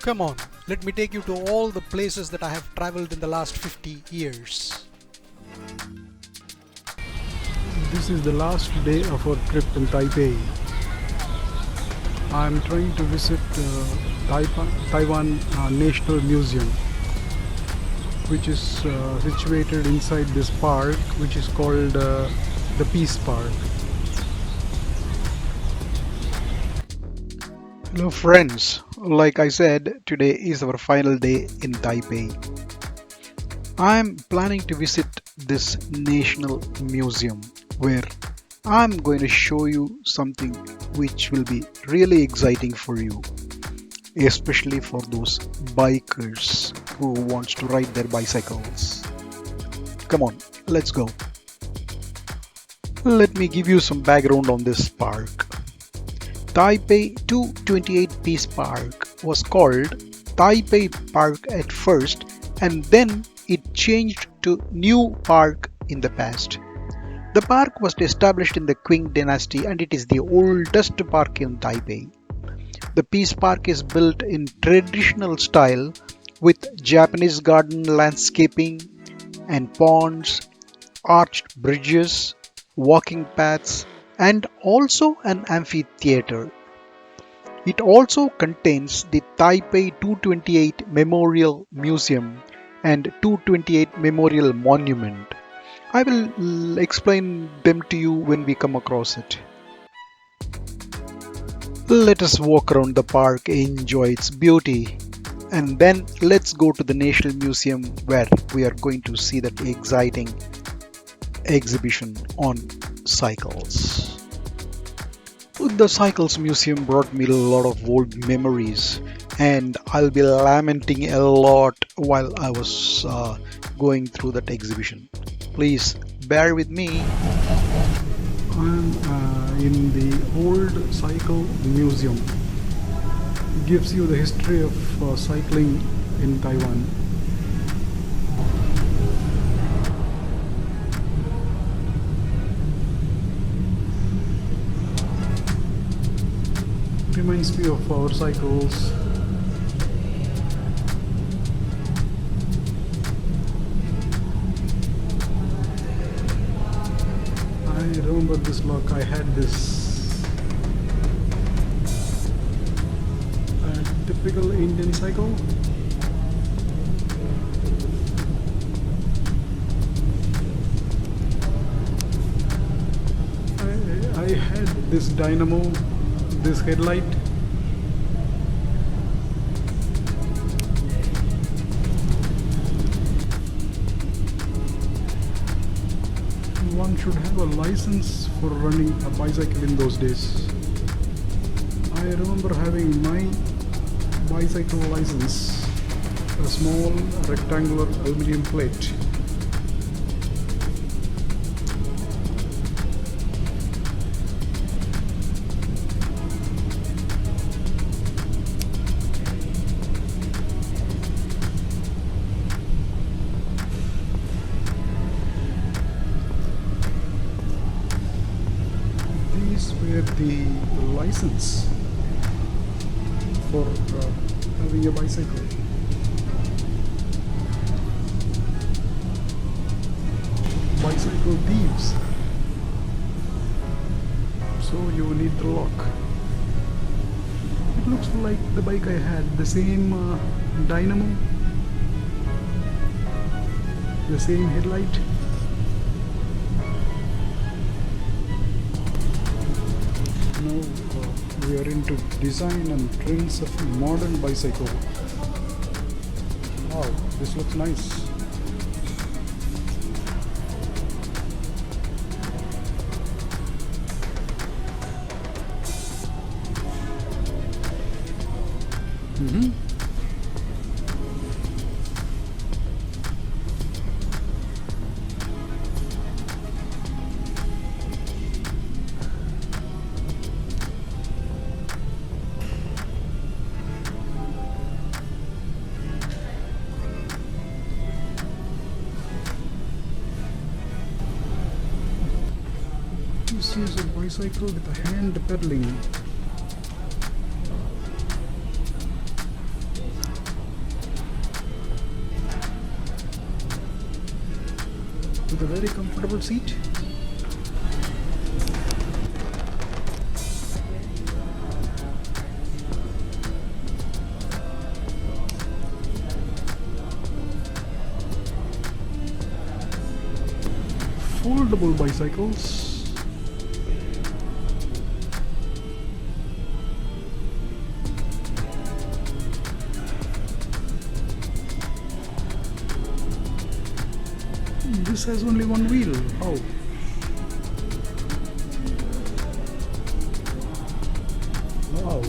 Come on, let me take you to all the places that I have traveled in the last 50 years. This is the last day of our trip in Taipei. I'm trying to visit Taiwan National Museum, which is situated inside this park, which is called the Peace Park. Hello friends, like I said, today is our final day in Taipei. I'm planning to visit this national museum where I'm going to show you something which will be really exciting for you, especially for those bikers who wants to ride their bicycles. Come on, let's go. Let me give you some background on this park. Taipei 228 Peace Park was called Taipei Park at first, and then it changed to New Park in the past. The park was established in the Qing dynasty and it is the oldest park in Taipei. The Peace Park is built in traditional style with Japanese garden landscaping and ponds, arched bridges, walking paths, and also an amphitheater. It also contains the Taipei 228 Memorial Museum and 228 Memorial Monument. I will explain them to you when we come across it. Let us walk around the park, enjoy its beauty, and then let's go to the National Museum where we are going to see that exciting exhibition on cycles. The Cycles Museum brought me a lot of old memories, and I'll be lamenting a lot while I was going through that exhibition. Please bear with me. I'm in the old cycle museum. It gives you the history of cycling in Taiwan. Reminds me of our cycles. I remember this lock. I had this typical Indian cycle. I had this dynamo, this headlight. One should have a license for running a bicycle in those days. I remember having my bicycle license, a small rectangular aluminum plate. These were the license for having a bicycle. Bicycle thieves. So you need the lock. It looks like the bike I had, the same dynamo, the same headlight. Now we are into design and trends of modern bicycle. Wow, this looks nice. This is a bicycle with a hand pedaling. with a very comfortable seat. Foldable bicycles. This has only one wheel. How? Wow.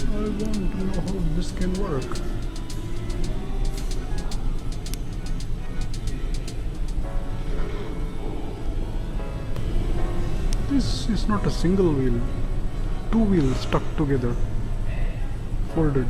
I want to know how this can work. This is not a single wheel. Two wheels stuck together, folded.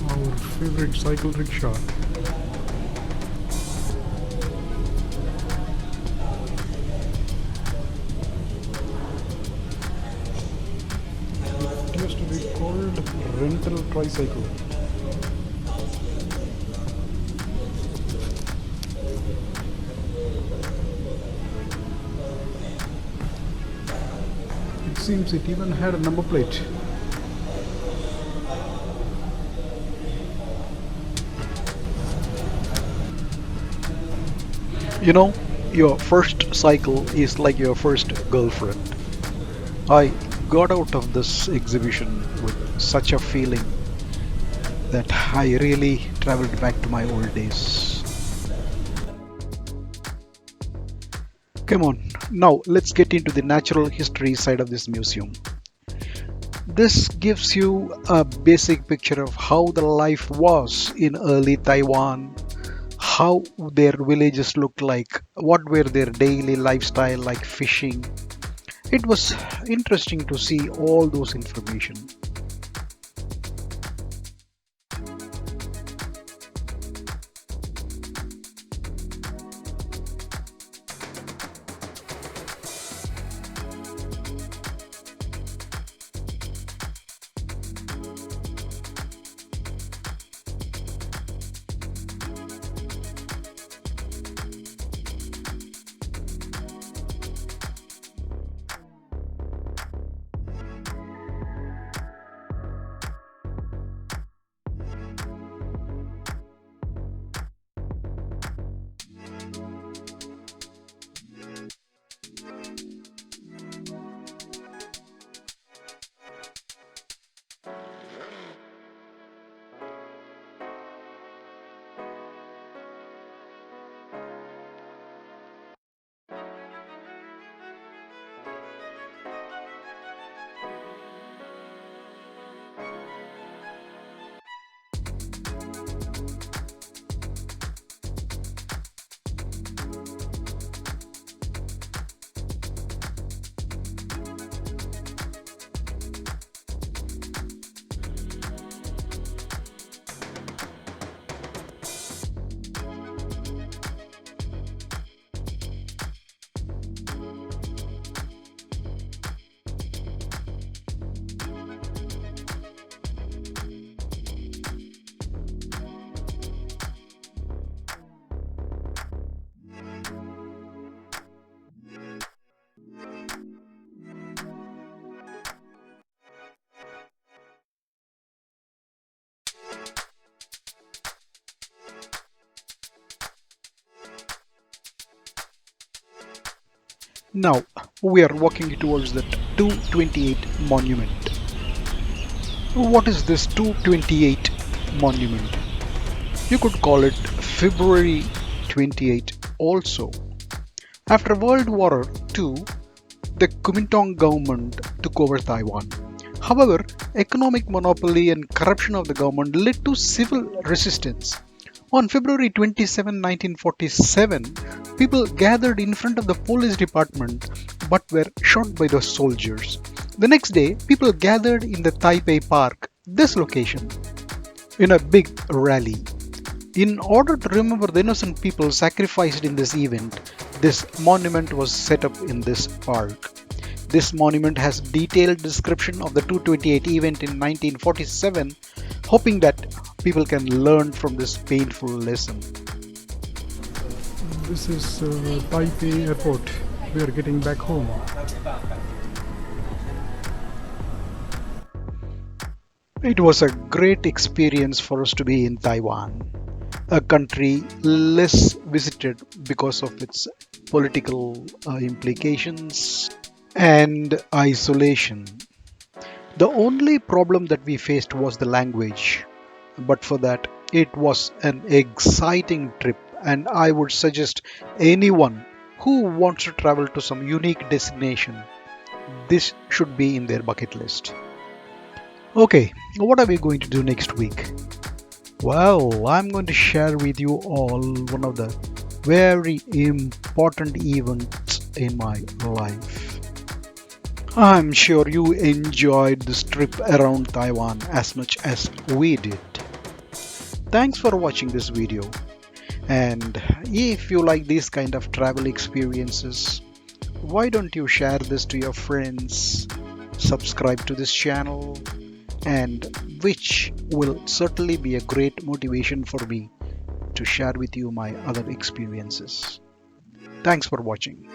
Our favorite cycle rickshaw. It used to be called rental tricycle. It seems it even had a number plate. You know, your first cycle is like your first girlfriend. I got out of this exhibition with such a feeling that I really traveled back to my old days. Come on, now let's get into the natural history side of this museum. This gives you a basic picture of how the life was in early Taiwan, how their villages looked like, what were their daily lifestyle like fishing. It was interesting to see all those information. Now we are walking towards that 228 monument. What is this 228 monument. You could call it February 28 also. After World War II, the Kuomintang government took over Taiwan. However, economic monopoly and corruption of the government led to civil resistance. On February 27, 1947, people gathered in front of the police department but were shot by the soldiers. The next day, people gathered in the Taipei Park, this location, in a big rally. In order to remember the innocent people sacrificed in this event, this monument was set up in this park. This monument has detailed description of the 228 event in 1947, hoping that people can learn from this painful lesson. This is Taipei Airport. We are getting back home. It was a great experience for us to be in Taiwan, a country less visited because of its political implications and isolation. The only problem that we faced was the language, but for that, it was an exciting trip, and I would suggest anyone who wants to travel to some unique destination, this should be in their bucket list. Okay, what are we going to do next week? Well, I'm going to share with you all one of the very important events in my life. I'm sure you enjoyed this trip around Taiwan as much as we did. Thanks for watching this video. And if you like these kind of travel experiences, why don't you share this to your friends, subscribe to this channel, and which will certainly be a great motivation for me to share with you my other experiences. Thanks for watching.